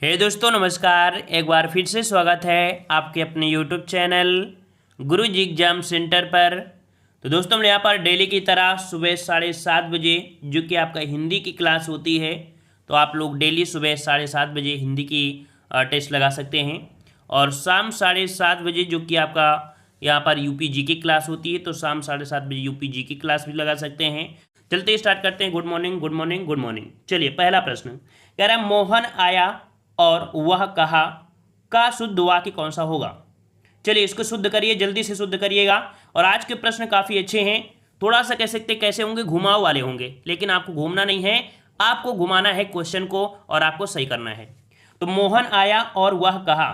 दोस्तों नमस्कार। एक बार फिर से स्वागत है आपके अपने YouTube चैनल गुरुजी एग्जाम सेंटर पर। तो दोस्तों हमने यहाँ पर डेली की तरह सुबह 7:30 बजे जो कि आपका हिंदी की क्लास होती है, तो आप लोग डेली सुबह 7:30 बजे हिंदी की टेस्ट लगा सकते हैं। और शाम 7:30 बजे जो कि आपका यहाँ पर UPG की क्लास होती है, तो शाम 7:30 बजे UPG की क्लास भी लगा सकते हैं। चलते स्टार्ट करते हैं। Good morning good morning good morning. चलिए पहला प्रश्न कह रहा है मोहन आया और वह कहा का शुद्ध वाक्य कौन सा होगा। चलिए इसको शुद्ध करिए, जल्दी से शुद्ध करिएगा। और आज के प्रश्न काफ़ी अच्छे हैं, थोड़ा सा कह सकते कैसे होंगे, घुमाव वाले होंगे, लेकिन आपको घूमना नहीं है, आपको घुमाना है क्वेश्चन को और आपको सही करना है। तो मोहन आया और वह कहा,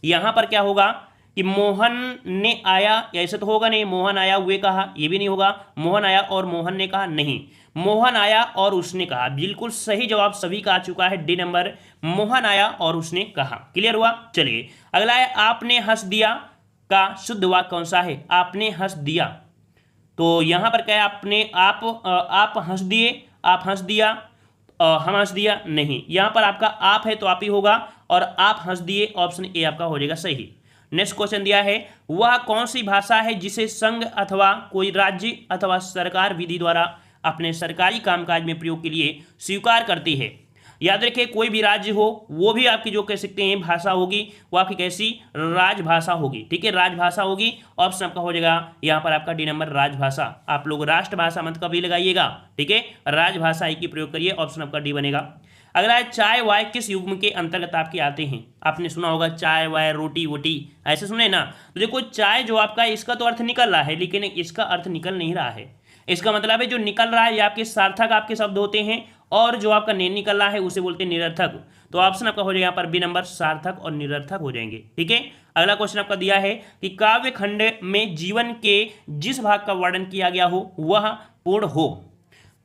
यहाँ पर क्या होगा कि मोहन ने आया, ऐसे तो होगा नहीं, मोहन आया हुए कहा, ये भी नहीं होगा। मोहन आया और मोहन ने कहा, नहीं, मोहन आया और उसने कहा। बिल्कुल सही जवाब सभी का आ चुका है, डी नंबर, मोहन आया और उसने कहा। क्लियर हुआ। चलिए अगला है आपने हंस दिया का शुद्ध वाक्य कौन सा है। आपने हंस दिया, तो यहां पर क्या है, आपने आप हंस दिए, आप हंस दिया, हम हंस दिया, नहीं, यहां पर आपका आप है तो आप ही होगा, और आप हंस दिए, ऑप्शन ए आपका हो जाएगा सही। नेक्स्ट क्वेश्चन दिया है वह कौन सी भाषा है जिसे संघ अथवा कोई राज्य अथवा सरकार विधि द्वारा अपने सरकारी कामकाज में प्रयोग के लिए स्वीकार करती है। याद रखिए कोई भी राज्य हो वो भी आपकी जो कह सकते हैं भाषा होगी, वो आपकी कैसी, राजभाषा होगी। ठीक है, राजभाषा होगी। ऑप्शन आपका हो जाएगा यहाँ पर आपका डी नंबर, राजभाषा। आप लोग राष्ट्रभाषा मत कभी लगाइएगा, ठीक है, राजभाषा ही की प्रयोग करिए, ऑप्शन आपका डी बनेगा। अगला है चाय वाय किस युग्म के अंतर्गत आपके आते हैं। आपने सुना होगा चाय वाय रोटी वोटी, ऐसे सुने ना। तो देखो चाय जो आपका, इसका तो अर्थ निकल रहा है, लेकिन इसका अर्थ निकल नहीं रहा है। इसका मतलब है जो निकल रहा है ये आपके सार्थक आपके शब्द होते हैं, और जो आपका नहीं निकल रहा है उसे बोलते हैं निरर्थक। तो ऑप्शन आपका हो जाएगा यहाँ पर बी नंबर, सार्थक और निरर्थक हो जाएंगे। ठीक है, अगला क्वेश्चन आपका दिया है कि काव्य खंड में जीवन के जिस भाग का वर्णन किया गया हो वह पूर्ण हो।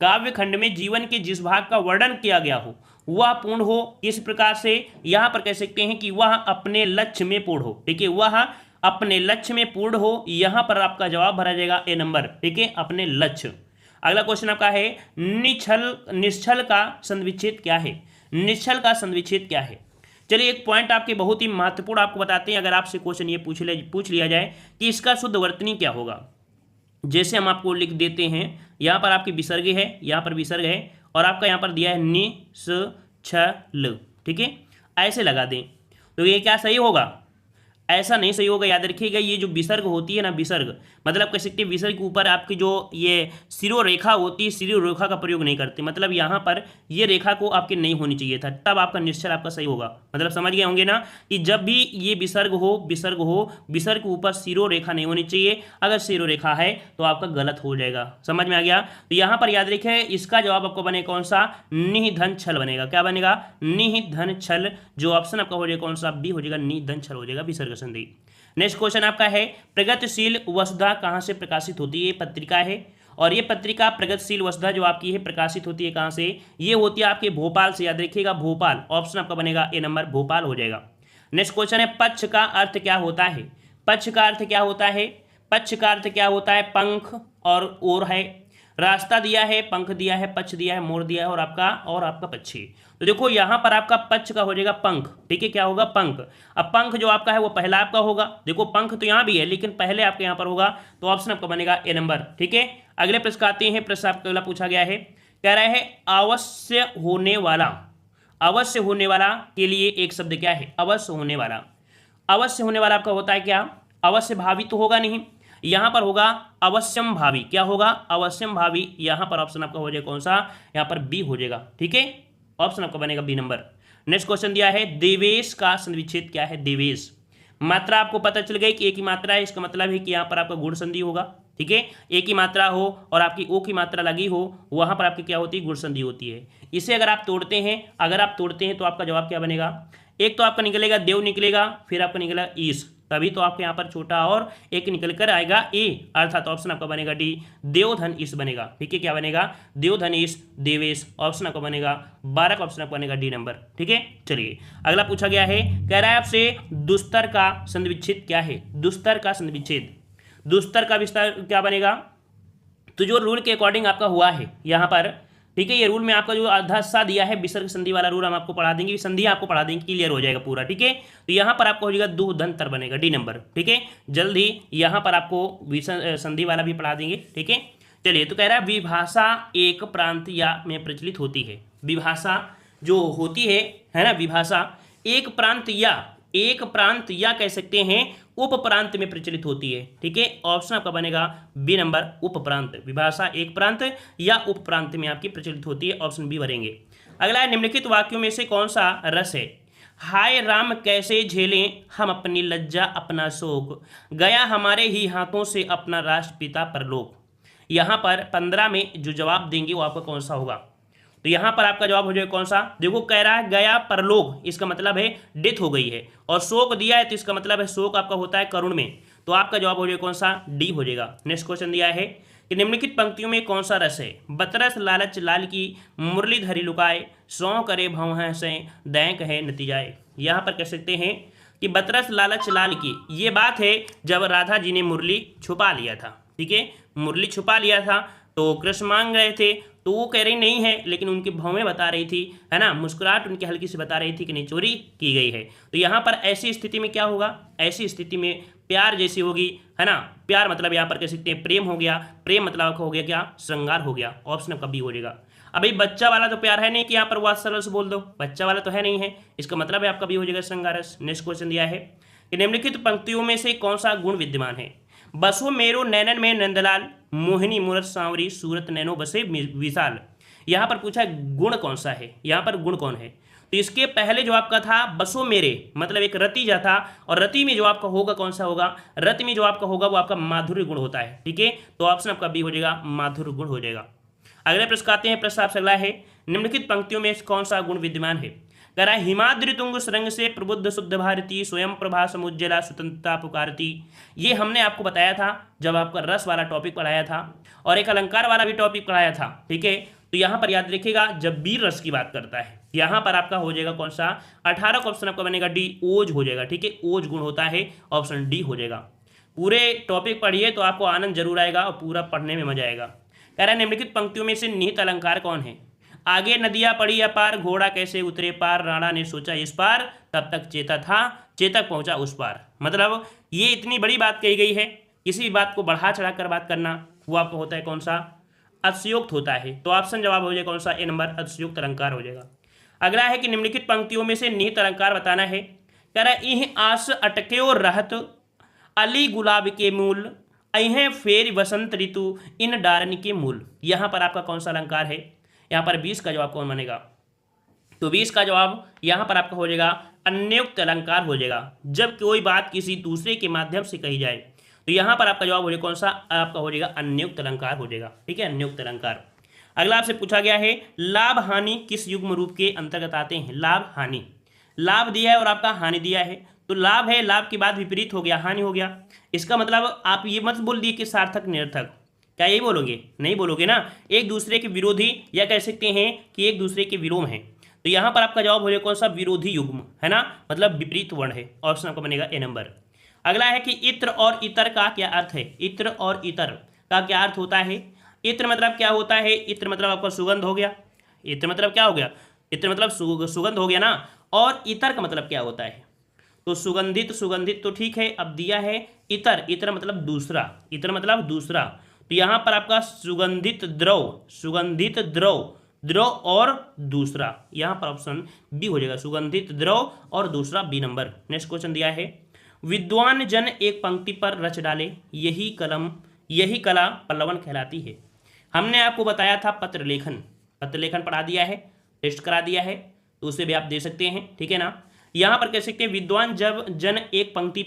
काव्य खंड में जीवन के जिस भाग का वर्णन किया गया हो वह पूर्ण हो, इस प्रकार से यहां पर कह सकते हैं कि वह अपने लक्ष्य में पूर्ण हो। ठीक है, वह अपने लक्ष्य में पूर्ण हो, यहां पर आपका जवाब भरा जाएगा ए नंबर। ठीक है, अपने लक्ष्य। अगला क्वेश्चन आपका है निश्चल का संधिविच्छेद क्या है। निश्चल का संधिविच्छेद क्या है। चलिए एक पॉइंट आपके बहुत ही महत्वपूर्ण आपको बताते हैं। अगर आपसे क्वेश्चन ये पूछ लिया जाए कि इसका शुद्ध वर्तनी क्या होगा, जैसे हम आपको लिख देते हैं, यहाँ पर आपकी विसर्ग है, यहाँ पर विसर्ग है, और आपका यहाँ पर दिया है निश्चल। ठीक है, ऐसे लगा दें तो ये क्या सही होगा, ऐसा नहीं सही होगा। याद रखिएगा ये जो विसर्ग होती है ना, विसर्ग मतलब कह सकते हैं विसर्ग के ऊपर आपकी जो ये सिरो रेखा होती है, सिरो रेखा का प्रयोग नहीं करते, मतलब यहाँ पर ये रेखा को आपके नहीं होनी चाहिए था, तब आपका निश्चल आपका सही होगा। मतलब समझ गए होंगे ना कि जब भी ये विसर्ग हो, विसर्ग के ऊपर सिरो रेखा नहीं होनी चाहिए, अगर सिरो रेखा है तो आपका गलत हो जाएगा। समझ में आ गया। तो यहाँ पर याद रखिए इसका जवाब आपको बने कौन सा, निधन छल बनेगा। क्या बनेगा, निधन छल। जो ऑप्शन आपका हो जाएगा कौन सा, बी हो जाएगा, निधन छल हो जाएगा, विसर्ग संधि। नेक्स्ट क्वेश्चन आपका है प्रगतिशील वसुधा कहां से प्रकाशित होती है। ये पत्रिका है, और ये पत्रिका प्रगतिशील वसुधा जो आपकी है प्रकाशित होती है कहां से, ये होती है आपके भोपाल से। याद रखिएगा भोपाल, ऑप्शन आपका बनेगा ए नंबर, भोपाल हो जाएगा। नेक्स्ट क्वेश्चन है पक्ष का अर्थ क्या होता है। पक्ष का अर्थ क्या होता है, पक्ष का अर्थ क्या होता है, पंख और ओर है, रास्ता दिया है, पंख दिया है, पक्ष दिया है, मोर दिया है, और आपका पक्षी। तो देखो यहाँ पर आपका पक्ष का हो जाएगा पंख। ठीक है, क्या होगा, पंख। अब पंख जो आपका है वो पहला आपका होगा। देखो पंख तो यहाँ भी है लेकिन पहले आपके यहाँ पर होगा, तो ऑप्शन आपका बनेगा ए नंबर। ठीक है, अगले प्रश्न आते हैं। प्रश्न आपका अगला पूछा गया है, कह रहा है अवश्य होने वाला। अवश्य होने वाला के लिए एक शब्द क्या है, अवश्य होने वाला। अवश्य होने वाला आपका होता है क्या, अवश्य भावी तो होगा नहीं, यहां पर होगा अवश्यम भावी। क्या होगा, अवश्यम भावी। यहां पर ऑप्शन आपका हो जाएगा कौन सा, यहां पर बी हो जाएगा। ठीक है, ऑप्शन आपका बनेगा बी नंबर। नेक्स्ट क्वेश्चन दिया है देवेश का संधिविच्छेद क्या है। देवेश, मात्रा आपको पता चल गई कि एक ही मात्रा है, इसका मतलब है कि यहाँ पर आपका गुण संधि होगा। ठीक है, एक ही मात्रा हो और आपकी ओ की मात्रा लगी हो, वहां पर आपकी क्या होती है, गुण संधि होती है। इसे अगर आप तोड़ते हैं तो आपका जवाब क्या बनेगा, एक तो आपका निकलेगा देव निकलेगा, फिर आपका निकलेगा ईश, तभी तो आपके यहाँ पर छोटा और एक निकल कर आएगा ए, अर्थात ऑप्शन आपका बनेगा डी, देवधन ईश बनेगा। ठीक है, क्या बनेगा, देवधन ईश, देवेश। ऑप्शन आपका बनेगा 12 का ऑप्शन आपका बनेगा डी नंबर। ठीक है, चलिए अगला पूछा गया है, कह रहा है आपसे दुस्तर का संधिविच्छेद क्या है। दुस्तर का संधिविच्छेद, दुस्तर का विस्तार क्या बनेगा, तो जो रूल के अकॉर्डिंग आपका हुआ है यहाँ पर ठीक है। ये रूल में आपका जो आधा सा दिया है विसर्ग संधि वाला रूल हम आपको पढ़ा देंगे, संधि आपको पढ़ा देंगे, क्लियर हो जाएगा पूरा। ठीक है, तो यहाँ पर आपको हो जाएगा दो दंतर बनेगा, डी नंबर। ठीक है, जल्द ही यहाँ पर आपको संधि वाला भी पढ़ा देंगे। ठीक है, चलिए, तो कह रहा है विभाषा एक प्रांत या में प्रचलित होती है। विभाषा जो होती है ना, विभाषा एक प्रांत या कह सकते हैं उप प्रांत में प्रचलित होती है। ठीक है, ऑप्शन आपका बनेगा बी नंबर, उप प्रांत। विभाषा एक प्रांत या उप प्रांत में आपकी प्रचलित होती है, ऑप्शन बी भरेंगे। अगला है, निम्नलिखित वाक्यों में से कौन सा रस है? हाय राम कैसे झेलें हम अपनी लज्जा अपना शोक, गया हमारे ही हाथों से अपना राष्ट्रपिता परलोक। यहाँ पर 15 में जो जवाब देंगे वो आपका कौन सा होगा? तो यहाँ पर आपका जवाब हो जाएगा कौन सा? देखो, कह रहा है गया परलोक, इसका मतलब है डेथ हो गई है, और शोक दिया है तो इसका मतलब है शोक आपका होता है करुण में, तो आपका जवाब हो जाएगा कौन सा? डी हो जाएगा। नेक्स्ट क्वेश्चन दिया है कि निम्नलिखित पंक्तियों में कौन सा रस है? बतरस लालच लाल की मुरली धरी लुकाए, सौ करे भव से दैंक है नतीजाए। यहाँ पर कह सकते हैं कि बतरस लालच लाल की, ये बात है जब राधा जी ने मुरली छुपा लिया था। ठीक है, मुरली छुपा लिया था तो कृष्ण मांग रहे थे, तो वो कह रही नहीं है, लेकिन उनकी भवें बता रही थी, है ना, मुस्कुराहट उनकी हल्की सी बता रही थी कि नहीं चोरी की गई है। तो यहाँ पर ऐसी स्थिति में क्या होगा? ऐसी स्थिति में प्यार जैसी होगी, है ना, प्यार मतलब यहाँ पर कह सकते हैं प्रेम हो गया, प्रेम मतलब हो गया क्या? श्रृंगार हो गया, ऑप्शन कभी हो जाएगा। अभी बच्चा वाला तो प्यार है नहीं कि यहाँ पर वात्सल्य से बोल दो, बच्चा वाला तो है नहीं है, इसका मतलब है आपका भी हो जाएगा श्रृंगारस। नेक्स्ट क्वेश्चन दिया है कि निम्नलिखित पंक्तियों में से कौन सा गुण विद्यमान है? बसो मेरो नैनन में नंदलाल, मोहिनी मूरत सांवरी, सूरत नैनो बसे विशाल। यहाँ पर पूछा गुण कौन सा है, यहाँ पर गुण कौन है? तो इसके पहले जो आपका था बसो मेरे, मतलब एक रति जा था, और रति में जो आपका होगा कौन सा होगा? रति में जो आपका होगा वो आपका माधुर्य गुण होता है। ठीक है, तो ऑप्शन आपका बी हो जाएगा, माधुर्य गुण हो जाएगा। अगले प्रश्न आते हैं, प्रश्न आपसे अगला है, निम्नलिखित पंक्तियों में कौन सा गुण विद्यमान है? कह रहा है हिमाद्रि तुंग सुरंग से प्रबुद्ध शुद्ध भारती, स्वयं प्रभा समुज्जला स्वतंत्रता पुकारती। ये हमने आपको बताया था जब आपका रस वाला टॉपिक पढ़ाया था, और एक अलंकार वाला भी टॉपिक पढ़ाया था। ठीक है, तो यहाँ पर याद रखिएगा जब वीर रस की बात करता है, यहाँ पर आपका हो जाएगा कौन सा? 18 का ऑप्शन आपका बनेगा डी, ओज हो जाएगा। ठीक है, ओज गुण होता है, ऑप्शन डी हो जाएगा। पूरे टॉपिक पढ़िए तो आपको आनंद जरूर आएगा और पूरा पढ़ने में मजा आएगा। कह रहा है निम्नलिखित पंक्तियों में से निहित अलंकार कौन है? आगे नदियां पड़ी अपार, घोड़ा कैसे उतरे पार, राणा ने सोचा इस पार, तब तक चेता था, चेतक पहुंचा उस पार। मतलब ये इतनी बड़ी बात कही गई है, किसी भी बात को बढ़ा चढ़ा कर बात करना वो आपको होता है कौन सा? अतिशयोक्त होता है। तो ऑप्शन जवाब हो जाएगा कौन सा? ए नंबर, अतिशयोक्त अलंकार हो जाएगा। अगला है कि निम्नलिखित पंक्तियों में से निहित अलंकार बताना है। कह रहा है इह आस अटक्यो रहत, अली गुलाब के मूल, अह फेर वसंत ऋतु, इन डारन के मूल। यहाँ पर आपका कौन सा अलंकार है? यहाँ पर 20 का जवाब कौन बनेगा? तो 20 का जवाब यहाँ पर आपका हो जाएगा अन्योक्त अलंकार हो जाएगा। जब कोई बात किसी दूसरे के माध्यम से कही जाए तो यहाँ पर आपका जवाब हो जाएगा कौन सा? आपका हो जाएगा अन्योक्त अलंकार हो जाएगा। ठीक है, अन्योक्त अलंकार। अगला आपसे पूछा गया है लाभ हानि किस युग्म रूप के अंतर्गत आते हैं? लाभ हानि, लाभ दिया है और आपका हानि दिया है, तो लाभ है, लाभ के बाद विपरीत हो गया, हानि हो गया। इसका मतलब आप ये मत बोल दिए कि सार्थक निरर्थक, क्या यही बोलोगे? नहीं बोलोगे ना, एक दूसरे के विरोधी या कह सकते हैं कि एक दूसरे के विलोम है। तो यहाँ पर आपका जवाब हो जाएगा कौन सा? विरोधी युग्म, है ना, मतलब विपरीत वर्ण है, ऑप्शन आपका बनेगा ए नंबर। अगला है कि इत्र और इतर का क्या अर्थ है? इत्र और इतर का क्या अर्थ होता है? इत्र मतलब क्या होता है? इत्र मतलब आपका सुगंध हो गया। इत्र मतलब क्या हो गया? इत्र मतलब सुगंध हो गया ना। और इतर का मतलब क्या होता है? तो सुगंधित, सुगंधित तो ठीक है, अब दिया है इतर, इतर मतलब दूसरा, इतर मतलब दूसरा। तो यहाँ पर आपका सुगंधित द्रव, सुगंधित द्रव, द्रव और दूसरा, यहाँ पर ऑप्शन बी हो जाएगा, सुगंधित द्रव और दूसरा, बी नंबर। नेक्स्ट क्वेश्चन दिया है विद्वान जन एक पंक्ति पर रच डाले, यही कला पल्लवन कहलाती है। हमने आपको बताया था पत्र लेखन, पत्र लेखन पढ़ा दिया है, टेस्ट करा दिया है, तो उसे भी आप दे सकते हैं। ठीक है ना, यहाँ पर कह सकते हैं विद्वान जब जन एक पंक्ति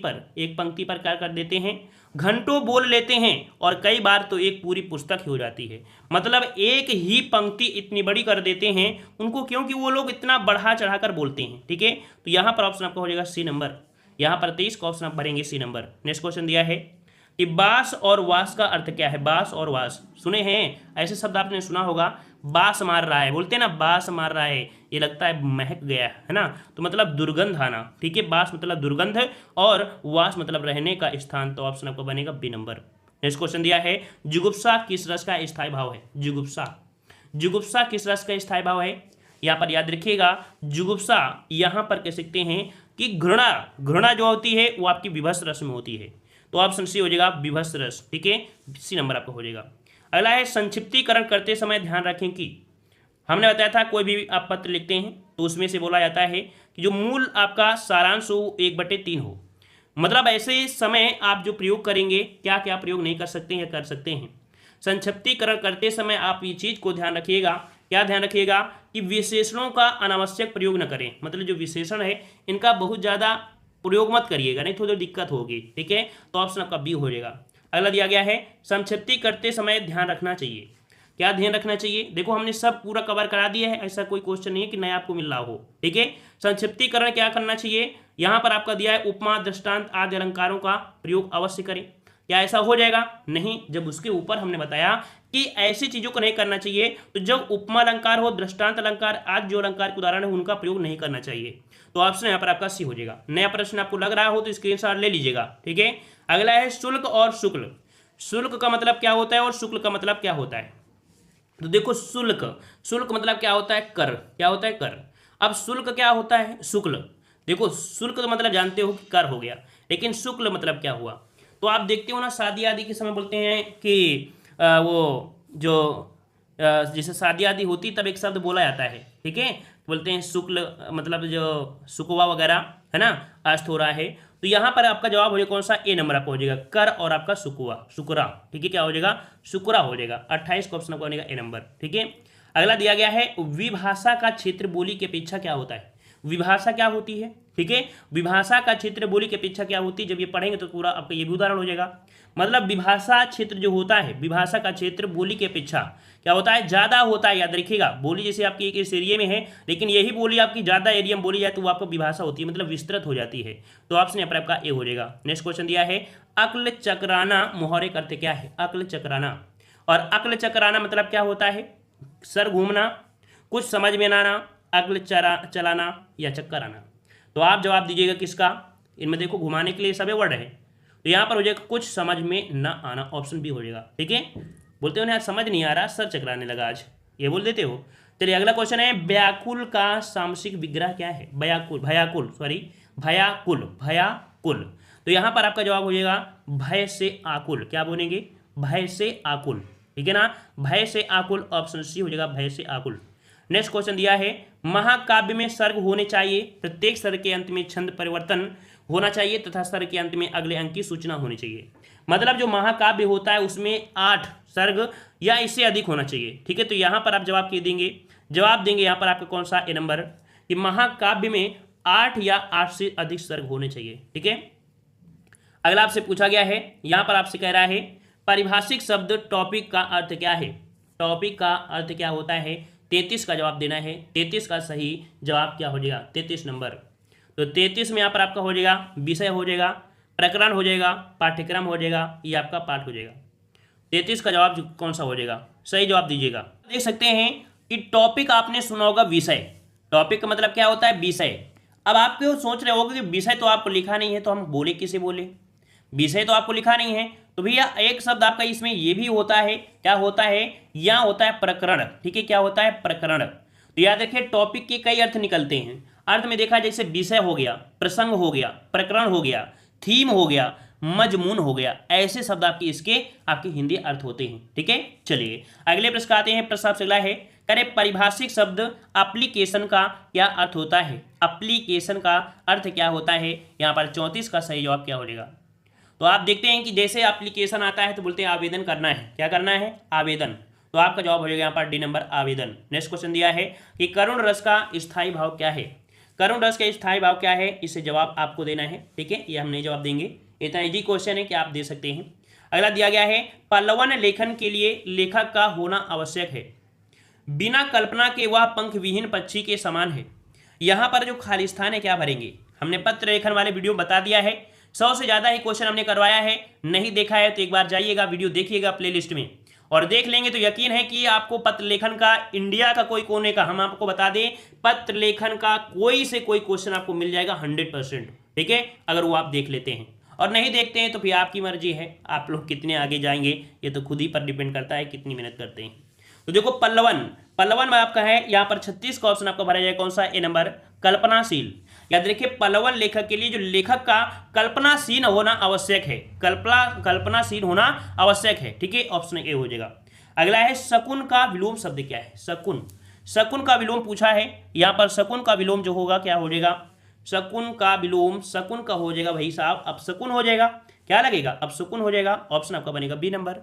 पर क्या कर देते हैं? घंटों बोल लेते हैं, और कई बार तो एक पूरी पुस्तक ही हो जाती है। मतलब एक ही पंक्ति इतनी बड़ी कर देते हैं उनको, क्योंकि वो लोग इतना बढ़ा चढ़ाकर बोलते हैं। ठीक है, तो यहाँ पर ऑप्शन आपका हो जाएगा सी नंबर, यहाँ पर 23 का ऑप्शन आप भरेंगे सी नंबर। नेक्स्ट क्वेश्चन दिया है कि बास और वास का अर्थ क्या है? बास और वास सुने हैं, ऐसे शब्द आपने सुना होगा, बास मार रहा है, बोलते हैं ना, बास मार रहा है, ये लगता है महक गया है ना, तो मतलब दुर्गंध आना। ठीक है, बास मतलब दुर्गंध और वास मतलब रहने का स्थान, तो ऑप्शन आपका बनेगा बी नंबर। नेक्स्ट क्वेश्चन दिया है जुगुप्सा किस रस का स्थायी भाव है? जुगुप्सा, जुगुप्सा किस रस का स्थायी भाव है? यहाँ पर याद रखिएगा, जुगुप्सा यहाँ पर कह सकते हैं कि घृणा, घृणा जो होती है वो आपकी विभत्स रस में होती है। तो ऑप्शन सी हो जाएगा विभत्स रस। ठीक है, सी नंबर आपका हो जाएगा। अगला है संक्षिप्तीकरण करते समय ध्यान रखें कि हमने बताया था कोई भी आप पत्र लिखते हैं तो उसमें से बोला जाता है कि जो मूल आपका सारांश हो 1/3 हो। मतलब ऐसे समय आप जो प्रयोग करेंगे, क्या क्या प्रयोग नहीं कर सकते हैं या कर सकते हैं। संक्षिप्तीकरण करते समय आप ये चीज को ध्यान रखिएगा, क्या ध्यान रखिएगा कि विशेषणों का अनावश्यक प्रयोग न करें। मतलब जो विशेषण है इनका बहुत ज़्यादा प्रयोग मत करिएगा, नहीं तो दिक्कत होगी। ठीक है, तो ऑप्शन आपका बी हो जाएगा। अगला दिया गया है संक्षिप्ती करते समय ध्यान रखना चाहिए। क्या ध्यान रखना चाहिए? देखो हमने सब पूरा कवर करा दिया है, ऐसा कोई क्वेश्चन नहीं है कि नया आपको मिल रहा हो। ठीक है, संक्षिप्तीकरण क्या करना चाहिए? यहाँ पर आपका दिया है उपमा, दृष्टांत आदि अलंकारों का प्रयोग अवश्य करें। क्या ऐसा हो जाएगा? नहीं, जब उसके ऊपर हमने बताया कि ऐसी चीजों को नहीं करना चाहिए, तो जब उपमा अलंकार हो, दृष्टांत अलंकार आदि जो अलंकार के उदाहरण है उनका प्रयोग नहीं करना चाहिए। तो ऑप्शन यहाँ पर आपका सी हो जाएगा। नया प्रश्न आपको लग रहा हो तो स्क्रीनशॉट ले लीजिएगा। ठीक है, अगला है शुल्क और शुक्ल। शुल्क का मतलब क्या होता है और शुक्ल का मतलब क्या होता है? तो देखो शुल्क, शुल्क मतलब क्या होता है? कर। क्या होता है? कर। अब शुल्क क्या होता है? शुक्ल। देखो शुल्क तो मतलब जानते हो कि कर हो गया, लेकिन शुक्ल मतलब क्या हुआ? तो आप देखते हो ना शादी आदि के समय बोलते हैं कि वो जो जैसे शादी आदि होती तब एक शब्द बोला जाता है। ठीक है, बोलते हैं शुक्ल, मतलब जो सुकुवा वगैरह है ना, अस्त हो रहा है। तो यहाँ पर आपका जवाब हो जाएगा कौन सा? ए नंबर आपका हो जाएगा, कर और आपका सुकुवा, शुक्रा। ठीक है, क्या हो जाएगा? शुक्रा हो जाएगा। 28 का ऑप्शन आपका बनेगा ए नंबर। ठीक है, अगला दिया गया है विभाषा का क्षेत्र बोली की अपेक्षा क्या होता है? विभाषा क्या होती है? ठीक है, विभाषा का क्षेत्र बोली की अपेक्षा क्या होती है? जब ये पढ़ेंगे तो पूरा आपका ये भी उदाहरण हो जाएगा। मतलब विभाषा क्षेत्र जो होता है, विभाषा का क्षेत्र बोली की अपेक्षा क्या होता है? ज्यादा होता है। याद रखिएगा, बोली जैसे आपकी एक इस एरिया में है, लेकिन यही बोली आपकी ज्यादा एरिया में बोली जाए तो वो आपको विभाषा होती है, मतलब विस्तृत हो जाती है। तो ऑप्शन यहाँ पर आपका ए हो जाएगा। नेक्स्ट क्वेश्चन दिया है अक्ल चक्राना मुहावरे करते क्या है? अक्ल चक्राना, और अक्ल चक्राना मतलब क्या होता है? सर घूमना, कुछ समझ में ना आना, अक्ल चलाना या चक्कर आना। तो आप जवाब दीजिएगा किसका? इनमें देखो घुमाने के लिए सभी वर्ड है, तो यहाँ पर हो जाएगा कुछ समझ में न आना, ऑप्शन बी हो जाएगा। ठीक है, बोलते हो ना यार समझ नहीं आ रहा, सर चकराने लगा आज, ये बोल देते हो। चलिए अगला क्वेश्चन है व्याकुल का सामसिक विग्रह क्या है? व्याकुल, भयाकुल, सॉरी भयाकुल, भयाकुल। तो यहाँ पर आपका जवाब हो जाएगा भय से आकुल। क्या बोलेंगे? भय से आकुल। ठीक है ना, भय से आकुल, ऑप्शन सी हो जाएगा, भय से आकुल। नेक्स्ट क्वेश्चन दिया है महाकाव्य में सर्ग होने चाहिए, प्रत्येक सर्ग के अंत में छंद परिवर्तन होना चाहिए तथा सर्ग के अंत में अगले अंक की सूचना होनी चाहिए। मतलब जो महाकाव्य होता है उसमें 8 सर्ग या इससे अधिक होना चाहिए। ठीक है, तो यहाँ पर आप जवाब देंगे, जवाब देंगे यहाँ पर आपका कौन सा? ए नंबर, कि महाकाव्य में 8 या 8 से अधिक सर्ग होने चाहिए। ठीक है, अगला आपसे पूछा गया है, यहाँ पर आपसे कह रहा है पारिभाषिक शब्द टॉपिक का अर्थ क्या है? टॉपिक का अर्थ क्या होता है? 33 का जवाब देना है। 33 का सही जवाब क्या हो जाएगा? 33 नंबर। तो 33 में यहाँ पर आपका हो जाएगा विषय हो जाएगा, प्रकरण हो जाएगा, पाठ्यक्रम हो जाएगा, ये आपका पाठ हो जाएगा। 33 का जवाब कौन सा हो जाएगा? सही जवाब दीजिएगा। देख सकते हैं कि टॉपिक आपने सुना होगा विषय, टॉपिक का मतलब क्या होता है? विषय। अब आप क्यों सोच रहे होगे कि विषय तो आपको लिखा नहीं है तो हम बोले किसे बोले, विषय तो आपको लिखा नहीं है। तो भैया एक शब्द आपका इसमें ये भी होता है, क्या होता है? या होता है प्रकरण। ठीक है, क्या होता है? प्रकरण। तो याद रखिए टॉपिक के कई अर्थ निकलते हैं। अर्थ में देखा जैसे विषय हो गया, प्रसंग हो गया, प्रकरण हो गया, थीम हो गया, मजमून हो गया, ऐसे शब्द आपके इसके आपके हिंदी अर्थ होते हैं। ठीक है, चलिए अगले प्रश्न आते हैं। प्रश्न आपसे अगला है करे परिभाषिक शब्द एप्लीकेशन का क्या अर्थ होता है? एप्लीकेशन का अर्थ क्या होता है? यहाँ पर 34 का सही जवाब क्या हो जाएगा? तो आप देखते हैं कि जैसे एप्लीकेशन आता है तो बोलते हैं आवेदन करना है। क्या करना है? आवेदन। तो आपका जवाब हो जाएगा यहाँ पर डी नंबर, आवेदन। नेक्स्ट क्वेश्चन दिया है कि करुण रस का स्थायी भाव क्या है? करुण रस का स्थायी भाव क्या है? इससे जवाब आपको देना है। ठीक है, ये हम नहीं जवाब देंगे, इतना इजी क्वेश्चन है कि आप दे सकते हैं। अगला दिया गया है पल्लवन लेखन के लिए लेखक का होना आवश्यक है। बिना कल्पना के वह पंख विहीन पक्षी के समान है। यहाँ पर जो खाली स्थान है क्या भरेंगे? हमने पत्र लेखन वाले वीडियो बता दिया है, 100 से ज़्यादा ही क्वेश्चन हमने करवाया है। नहीं देखा है तो एक बार जाइएगा वीडियो देखिएगा प्लेलिस्ट में, और देख लेंगे तो यकीन है कि आपको पत्र लेखन का इंडिया का कोई कोने का, हम आपको बता दें पत्र लेखन का कोई से कोई क्वेश्चन आपको मिल जाएगा 100%। ठीक है, अगर वो आप देख लेते हैं, और नहीं देखते हैं तो फिर आपकी मर्जी है, आप लोग कितने आगे जाएंगे ये तो खुद ही पर डिपेंड करता है कितनी मेहनत करते हैं। तो देखो पल्लवन, पलवन में आपका है यहाँ पर 36 का ऑप्शन आपका भरा जाएगा कौन सा, ए नंबर कल्पनाशील। याद रखिए पलवन लेखक के लिए जो लेखक का कल्पनाशील होना आवश्यक है, कल्पनाशील होना आवश्यक है, ठीक है, ऑप्शन ए हो जाएगा। अगला है शकुन का विलोम शब्द क्या है, शकुन, शकुन का विलोम पूछा है यहाँ पर। शकुन का विलोम जो होगा क्या हो जाएगा, शकुन का विलोम शकुन का हो जाएगा भाई साहब अब शकुन हो जाएगा, क्या लगेगा अब शकुन हो जाएगा, ऑप्शन आपका बनेगा बी नंबर।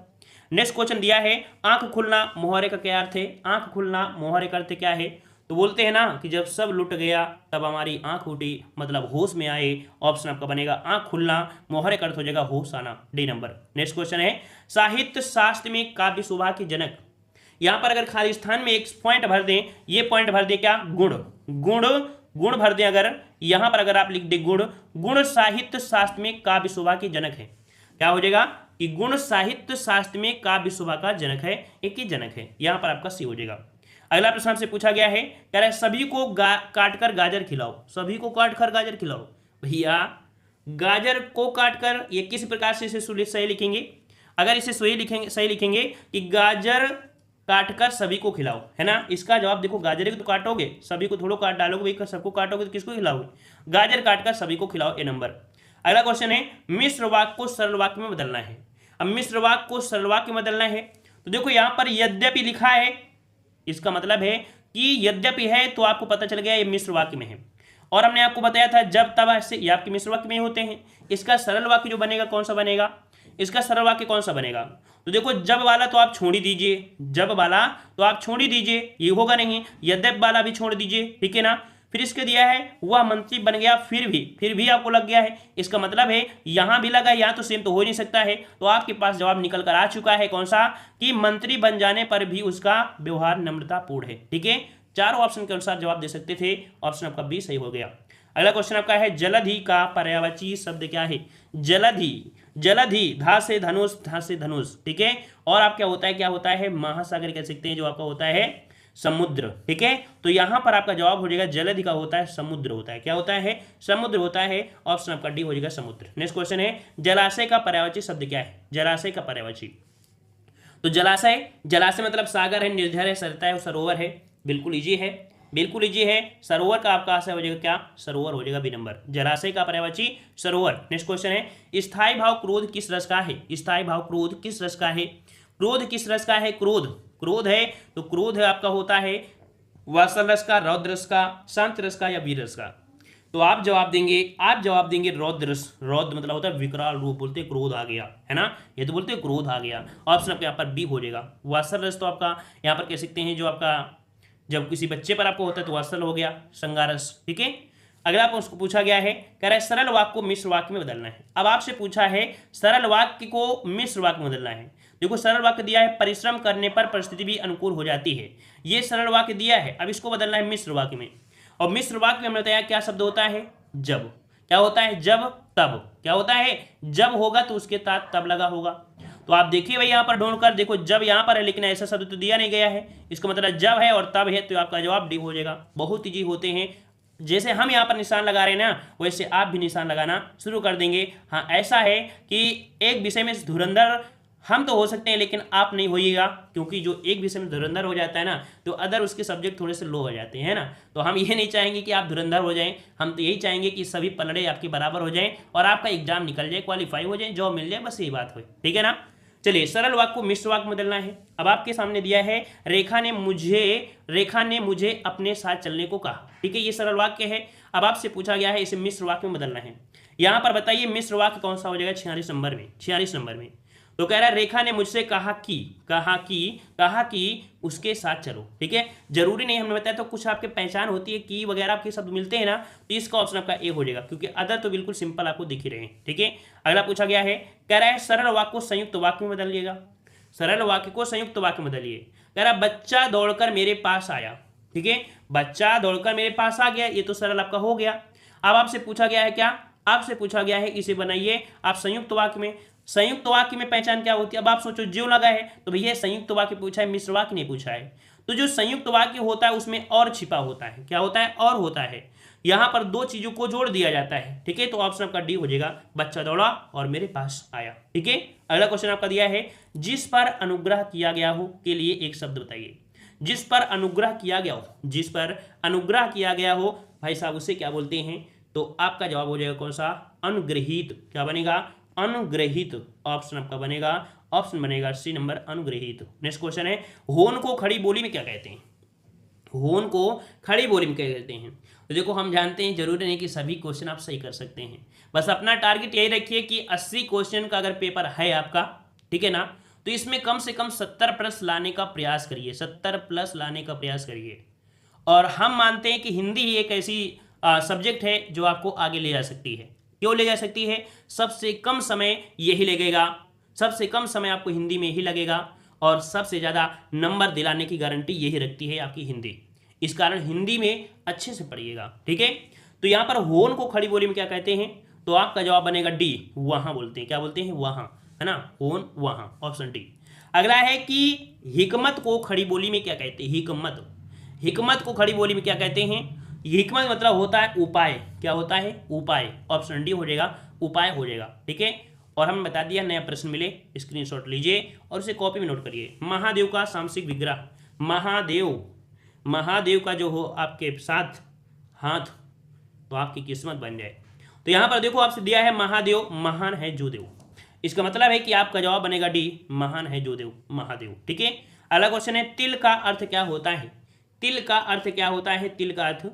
नेक्स्ट क्वेश्चन दिया है आंख खुलना मोहरे का क्या अर्थ है, आंख खुलना मोहरे का अर्थ क्या है, तो बोलते हैं ना कि जब सब लुट गया तब हमारी आंख उठी, मतलब होश में आए, ऑप्शन आपका बनेगा आंख खुलना मोहरे का अर्थ हो जाएगा होश आना, डी नंबर। नेक्स्ट क्वेश्चन है साहित्य शास्त्र में काव्य शोभा के जनक, यहां पर अगर खाली स्थान में एक पॉइंट भर दें, ये पॉइंट भर दें क्या, गुण, गुण, गुण भर दें अगर, यहां पर अगर आप लिख दें गुण, गुण साहित्य शास्त्र में काव्य शोभा के जनक है, क्या हो जाएगा कि गुण साहित्य शास्त्र में काव्य शोभा का जनक है, एक ही जनक है, यहां पर आपका सी हो जाएगा। अगला प्रश्न आपसे पूछा गया है, कह रहा है सभी को काटकर गाजर खिलाओ, सभी को काटकर गाजर खिलाओ। भैया गाजर को काटकर ये किस प्रकार से इसे सही लिखेंगे, अगर इसे सही लिखेंगे कि गाजर काटकर सभी को खिलाओ, है ना, इसका जवाब देखो गाजर को तो काटोगे, सभी को थोड़ा काट डालोगे भाई, सबको काटोगे तो किसको खिलाओगे, गाजर काटकर सभी को खिलाओ, ए नंबर। अगला क्वेश्चन है मिश्र वाक्य को सरल वाक्य में बदलना है। अब मिश्र वाक्य को सरल वाक्य में बदलना है तो देखो यहां पर यद्यपि लिखा है, इसका मतलब है कि यद्यपि है तो आपको पता चल गया ये मिश्र वाक्य में है, और हमने आपको बताया था जब तब ऐसे ये आपके मिश्र वाक्य में होते हैं। इसका सरल वाक्य जो बनेगा कौन सा बनेगा, इसका सरल वाक्य कौन सा बनेगा, तो देखो जब वाला तो आप छोड़ ही दीजिए, जब वाला तो आप छोड़ ही दीजिए, ये होगा नहीं, यद्यप वाला भी छोड़ दीजिए, ठीक है ना। फिर इसके दिया है वह मंत्री बन गया, फिर भी आपको लग गया है, इसका मतलब है यहां भी लगा, यहां तो सेम तो हो नहीं सकता है, तो आपके पास जवाब निकल कर आ चुका है कौन सा, कि मंत्री बन जाने पर भी उसका व्यवहार नम्रतापूर्ण है, ठीक है। चारों ऑप्शन के अनुसार जवाब दे सकते थे, ऑप्शन आपका बी सही हो गया। अगला क्वेश्चन आपका है जलधि का पर्यायवाची शब्द क्या है, जलधि, जलधि धा से धनुष, धा से धनुष, ठीक है, और आप क्या होता है महासागर कह सकते हैं, जो आपका होता है समुद्र, ठीक है। तो यहां पर आपका जवाब हो जाएगा जलधि का होता है समुद्र होता है, क्या होता है समुद्र होता है, ऑप्शन आपका डी हो जाएगा समुद्र। नेक्स्ट क्वेश्चन है जलाशय का पर्यायवाची शब्द क्या है, जलाशय का पर्यायवाची, तो जलाशय, जलाशय मतलब सागर है, निर्झर है, सरता है, सरोवर है, बिल्कुल इजी है, बिल्कुल इजी है। सरोवर का आपका आशय हो जाएगा क्या, सरोवर हो जाएगा बी नंबर, जलाशय का पर्यायवाची सरोवर। नेक्स्ट क्वेश्चन है स्थायी भाव क्रोध किस रस का है, स्थायी भाव क्रोध किस रस का है, क्रोध किस रस का है, क्रोध, क्रोध है तो क्रोध है आपका होता है वात्सल रस का, रौद्र रस का, शांत रस का या वीर रस का, तो आप जवाब देंगे रौद्र रस, रौद्र मतलब होता है विकराल रूप, बोलते क्रोध आ गया, है ना, ये तो बोलते क्रोध आ गया, ऑप्शन आपके यहाँ पर बी हो जाएगा। वात्सल रस तो आपका यहाँ पर कह सकते हैं जो आपका जब किसी बच्चे पर आपको होता है तो वात्सल हो गया, संगारस, ठीक है। अगला आपको उसको पूछा गया है, कह रहा है सरल वाक्य को मिश्र वाक्य में बदलना है। अब आपसे पूछा है सरल वाक्य को मिश्र वाक्य में बदलना है, देखो सरल वाक्य दिया है परिश्रम करने पर परिस्थिति भी अनुकूल हो जाती है, ये सरल वाक्य दिया है, अब इसको बदलना है मिश्र वाक्य में, और मिश्र वाक्य में हमने बताया क्या शब्द होता है, जब, क्या होता है जब, तब, क्या होता है जब होगा तो उसके साथ तब लगा होगा, तो आप देखिए भाई यहाँ पर ढूंढकर देखो जब यहाँ पर है लेकिन ऐसा शब्द तो दिया नहीं गया है, इसका मतलब जब है और तब है, तो आपका जवाब डी हो जाएगा। बहुत ईजी होते हैं, जैसे हम यहाँ पर निशान लगा रहे हैं ना वैसे आप भी निशान लगाना शुरू कर देंगे। हाँ ऐसा है कि एक विषय में धुरंधर हम तो हो सकते हैं लेकिन आप नहीं होइएगा, क्योंकि जो एक विषय में धुरंधर हो जाता है ना तो अदर उसके सब्जेक्ट थोड़े से लो हो जाते हैं ना, तो हम ये नहीं चाहेंगे कि आप धुरंधर हो जाएं, हम तो यही चाहेंगे कि सभी पलड़े आपके बराबर हो जाएं और आपका एग्जाम निकल जाए, क्वालिफाई हो जाए, जॉब मिल जाए, बस यही बात हो, ठीक है ना। चलिए सरल वाक्य को मिश्र वाक्य में बदलना है। अब आपके सामने दिया है रेखा ने मुझे अपने साथ चलने को कहा, ठीक है, ये सरल वाक्य है। अब आपसे पूछा गया है इसे मिश्र वाक्य में बदलना है। यहाँ पर बताइए मिश्र वाक्य कौन सा हो जाएगा 46 नंबर में। तो कह रहा है रेखा ने मुझसे कहा कि उसके साथ चलो, ठीक है, जरूरी नहीं हमने बताया, तो कुछ आपके पहचान होती है कि वगैरह आपके शब्द मिलते हैं ना, तो इसका ऑप्शन आपका ए हो जाएगा, क्योंकि अदर तो बिल्कुल सिंपल आपको दिख ही रहे हैं, ठीक है। अगला पूछा गया है, कह रहा है सरल वाक्य को संयुक्त वाक्य में बदलिएगा, सरल वाक्य को संयुक्त वाक्य में बदलिए। कह रहा है बच्चा दौड़कर मेरे पास आया, ठीक है, बच्चा दौड़कर मेरे पास आ गया, ये तो सरल आपका हो गया। अब आपसे पूछा गया है क्या, आपसे पूछा गया है इसे बनाइए आप संयुक्त वाक्य में। संयुक्त वाक्य में पहचान क्या होती है, अब आप सोचो ज्यों लगा है तो भैया संयुक्त वाक्य पूछा है, मिश्र वाक्य नहीं पूछा है, तो जो संयुक्त वाक्य होता है उसमें और छिपा होता है, क्या होता है और होता है, यहां पर दो चीजों को जोड़ दिया जाता है, ठीक है, तो ऑप्शन आपका डी हो जाएगा, बच्चा दौड़ा और मेरे पास आया, ठीक है। अगला क्वेश्चन आपका दिया है जिस पर अनुग्रह किया गया हो के लिए एक शब्द बताइए, जिस पर अनुग्रह किया गया हो, जिस पर अनुग्रह किया गया हो भाई साहब उसे क्या बोलते हैं? तो आपका जवाब हो जाएगा कौन सा? अनुग्रहित। क्या बनेगा? अनुग्रहित। ऑप्शन आपका बनेगा, ऑप्शन बनेगा सी नंबर, अनुग्रहित। नेक्स्ट क्वेश्चन है, होन को खड़ी बोली में क्या कहते हैं? होन को खड़ी बोली में क्या कहते हैं? तो देखो हम जानते हैं, जरूरी नहीं कि सभी क्वेश्चन आप सही कर सकते हैं, बस अपना टारगेट यही रखिए कि 80 क्वेश्चन का अगर पेपर है आपका, ठीक है ना, तो इसमें कम से कम 70 प्लस लाने का प्रयास करिए, 70 प्लस लाने का प्रयास करिए। और हम मानते हैं कि हिंदी ही एक ऐसी सब्जेक्ट है जो आपको आगे ले जा सकती है। क्यों ले जा सकती है? सबसे कम समय यही लगेगा, सबसे कम समय आपको हिंदी में ही लगेगा, और सबसे ज़्यादा नंबर दिलाने की गारंटी यही रखती है आपकी हिंदी। इस कारण हिंदी में अच्छे से पढ़िएगा, ठीक है। तो यहाँ पर होन को खड़ी बोली में क्या कहते हैं? तो आपका जवाब बनेगा डी, वहाँ बोलते हैं। क्या बोलते हैं? वहाँ, है ना, होन वहाँ, ऑप्शन डी। अगला है कि हिकमत को खड़ी बोली में क्या कहते हैं? हिकमत, हिकमत को खड़ी बोली में क्या कहते हैं? हिकमत मतलब होता है उपाय। क्या होता है? उपाय। ऑप्शन डी हो जाएगा, उपाय हो जाएगा, ठीक है। और हमें बता दिया, नया प्रश्न मिले स्क्रीनशॉट लीजिए और उसे कॉपी में नोट करिए। महादेव का सामसिक विग्रह, महादेव, महादेव का जो हो आपके साथ हाथ, तो आपकी किस्मत बन जाए। तो यहाँ पर देखो आपसे दिया है महादेव महान है जो देव, इसका मतलब है कि आपका जवाब बनेगा डी, महान है जो देव, महादेव, ठीक है। अगला क्वेश्चन है, तिल का अर्थ क्या होता है? तिल का अर्थ क्या होता है? तिल का अर्थ,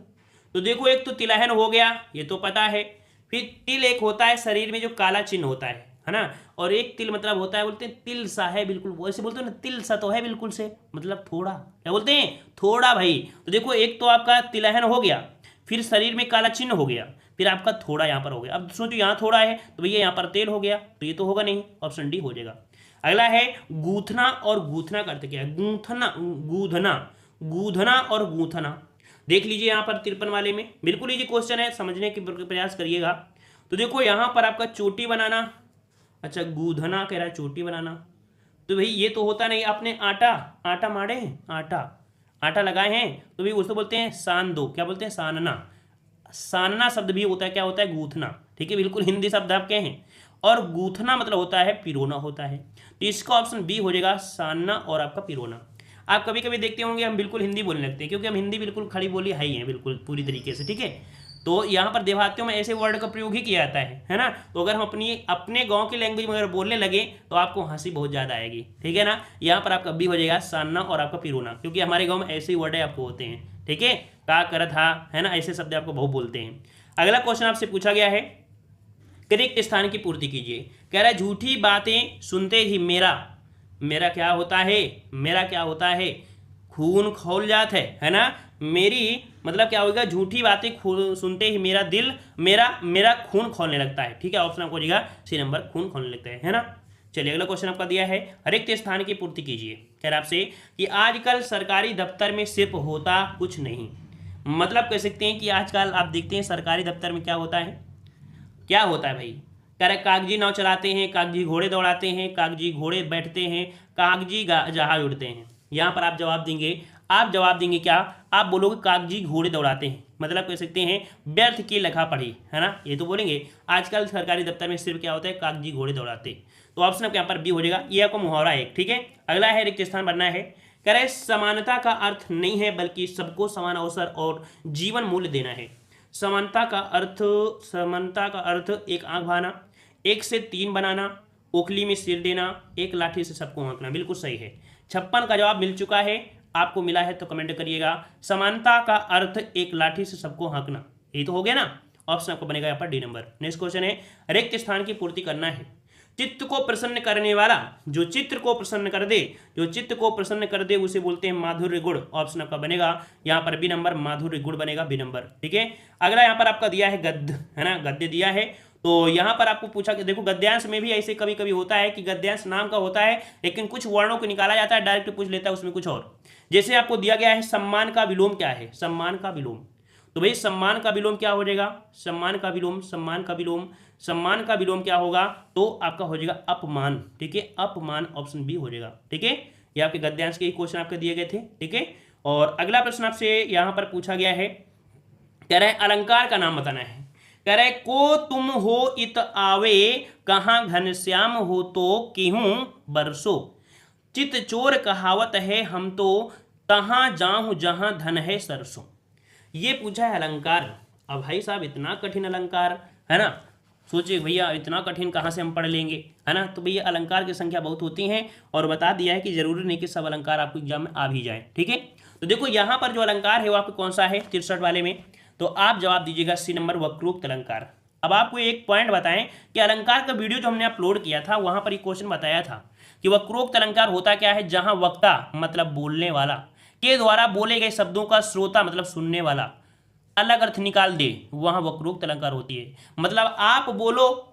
तो देखो एक तो तिलहन हो गया, ये तो पता है। फिर तिल एक होता है शरीर में जो काला चिन्ह होता है ना, और एक तिल मतलब होता है, बोलते हैं तिल सा है बिल्कुल, वैसे बोलते हैं ना, तिल सा तो है बिल्कुल से, मतलब थोड़ा, क्या बोलते हैं? थोड़ा भाई। तो देखो एक तो आपका तिलहन हो गया, फिर शरीर में काला चिन्ह हो गया, फिर आपका थोड़ा यहाँ पर हो गया। अब सोचो यहाँ थोड़ा है तो भैया यहाँ पर तेल हो गया, तो ये तो होगा नहीं, ऑप्शन डी हो जाएगा। अगला है गूथना, और गूथना का अर्थ क्या है? गूंथना, गूंथना, गूंथना और गूंथना। देख लीजिए यहाँ पर 53 वाले में बिल्कुल इजी क्वेश्चन है, समझने की प्रयास करिएगा। तो देखो यहाँ पर आपका चोटी बनाना, अच्छा गूंथना कह रहा है चोटी बनाना, तो भाई ये तो होता नहीं। आपने आटा, आटा मारे हैं, आटा, आटा लगाए हैं, तो भाई उसको बोलते हैं सान दो। क्या बोलते हैं? सानना। सानना शब्द भी होता है, क्या होता है? गूथना, ठीक है, बिल्कुल हिंदी शब्द आप कहे हैं। और गूथना मतलब होता है पिरोना होता है, तो इसका ऑप्शन बी हो जाएगा, सानना और आपका पिरोना। आप कभी कभी देखते होंगे हम बिल्कुल हिंदी बोलने लगते हैं, क्योंकि हम हिंदी बिल्कुल खड़ी बोली है ही है बिल्कुल पूरी तरीके से, ठीक है। तो यहाँ पर देहातियों में ऐसे वर्ड का प्रयोग ही किया जाता है ना। तो अगर हम अपने गांव की लैंग्वेज में अगर बोलने लगे तो आपको हंसी बहुत ज़्यादा आएगी, ठीक है ना। यहाँ पर आपका बी हो जाएगा, सानना और आपका पिरोना, क्योंकि हमारे गाँव में ऐसे ही वर्ड आपको होते हैं, ठीक है। का कर था, है ना, ऐसे शब्द आपको बहुत बोलते हैं। अगला क्वेश्चन आपसे पूछा गया है, करेक्ट स्थान की पूर्ति कीजिए। कह रहा है झूठी बातें सुनते ही मेरा, मेरा क्या होता है? मेरा क्या होता है? खून खौल जात है ना। मेरी मतलब क्या होगा? झूठी बातें सुनते ही मेरा दिल, मेरा खून खोलने लगता है, ठीक है। ऑप्शन आपको हो जाएगा सी नंबर, खून खोलने लगता है ना। चलिए अगला क्वेश्चन आपका दिया है, रिक्त स्थान की पूर्ति कीजिए। कह रहा आपसे कि आजकल सरकारी दफ्तर में सिर्फ होता कुछ नहीं, मतलब कह सकते हैं कि आजकल आप देखते हैं सरकारी दफ्तर में क्या होता है? क्या होता है भाई? कह रहे कागजी नाव चलाते हैं, कागजी घोड़े दौड़ाते हैं, कागजी घोड़े बैठते हैं, कागजी जहाज उड़ते हैं। यहाँ पर आप जवाब देंगे, आप जवाब देंगे क्या? आप बोलोगे कागजी घोड़े दौड़ाते हैं, मतलब कह सकते हैं व्यर्थ की लखा पढ़ी, है ना, ये तो बोलेंगे। आजकल सरकारी दफ्तर में सिर्फ क्या होता है? कागजी घोड़े दौड़ाते। तो ऑप्शन आपके यहाँ पर बी हो जाएगा, ये आपको मुहावरा एक, ठीक है। अगला है रिक्त स्थान भरना है। कह रहे समानता का अर्थ नहीं है बल्कि सबको समान अवसर और जीवन मूल्य देना है। समानता का अर्थ, समानता का अर्थ एक आंख बहाना, 1 से 3 बनाना, ओखली में सिर देना, एक लाठी से सबको हाँकना, बिल्कुल सही है। 56 का जवाब मिल चुका है, आपको मिला है तो कमेंट करिएगा। समानता का अर्थ एक लाठी से सबको हाँकना, ये तो हो गया ना। ऑप्शन आपको बनेगा यहाँ पर डी नंबर। नेक्स्ट क्वेश्चन है, रिक्त स्थान की पूर्ति करना है। चित्त को प्रसन्न करने वाला, जो चित्र को प्रसन्न कर दे, जो चित्त को प्रसन्न कर दे उसे बोलते हैं माधुर्य गुण। ऑप्शन आपका बनेगा यहाँ पर बी नंबर, माधुर्य गुण बनेगा बी नंबर, ठीक है। अगला यहाँ पर आपका दिया है गद्य, है ना, गद्य दिया है। तो यहाँ पर आपको पूछा कि देखो गद्यांश में भी ऐसे कभी कभी होता है कि गद्यांश नाम का होता है, लेकिन कुछ वर्णों को निकाला जाता है, डायरेक्ट पूछ लेता है उसमें कुछ और। जैसे आपको दिया गया है सम्मान का विलोम क्या है? सम्मान का विलोम, तो भाई सम्मान का विलोम क्या हो जाएगा? सम्मान का विलोम, सम्मान का विलोम, सम्मान का विलोम क्या होगा? तो आपका हो जाएगा अपमान, ठीक है, अपमान, ऑप्शन बी हो जाएगा, ठीक है। ये आपके गद्यांश के क्वेश्चन आपके दिए गए थे, ठीक है। और अगला प्रश्न आपसे यहाँ पर पूछा गया है, कह रहा है अलंकार का नाम बताना है। कह रहा है को तुम हो इत आवे, कहाँ घनश्याम हो तो केहूं बरसो। चित चोर कहावत है हम तो तहाँ जाऊं जहां धन है सरसों। ये पूछा है अलंकार। अब भाई साहब इतना कठिन अलंकार है ना, सोचिए भैया इतना कठिन कहाँ से हम पढ़ लेंगे, है ना। तो भैया अलंकार की संख्या बहुत होती है और बता दिया है कि जरूरी नहीं कि सब अलंकार आपको एग्जाम में आ भी जाए, ठीक है। तो देखो यहाँ पर जो अलंकार है वो आपको कौन सा है 63 वाले में, तो आप जवाब दीजिएगा सी नंबर वक्रोक्त अलंकार। अब आपको एक पॉइंट बताएं कि अलंकार का वीडियो जो हमने अपलोड किया था वहां पर एक क्वेश्चन बताया था कि वक्रोक्त अलंकार होता क्या है, जहां वक्ता मतलब बोलने वाला के द्वारा बोले गए शब्दों का श्रोता मतलब सुनने वाला अलग अर्थ निकाल दे, वहां वक्रोक्त अलंकार होती है। मतलब आप बोलो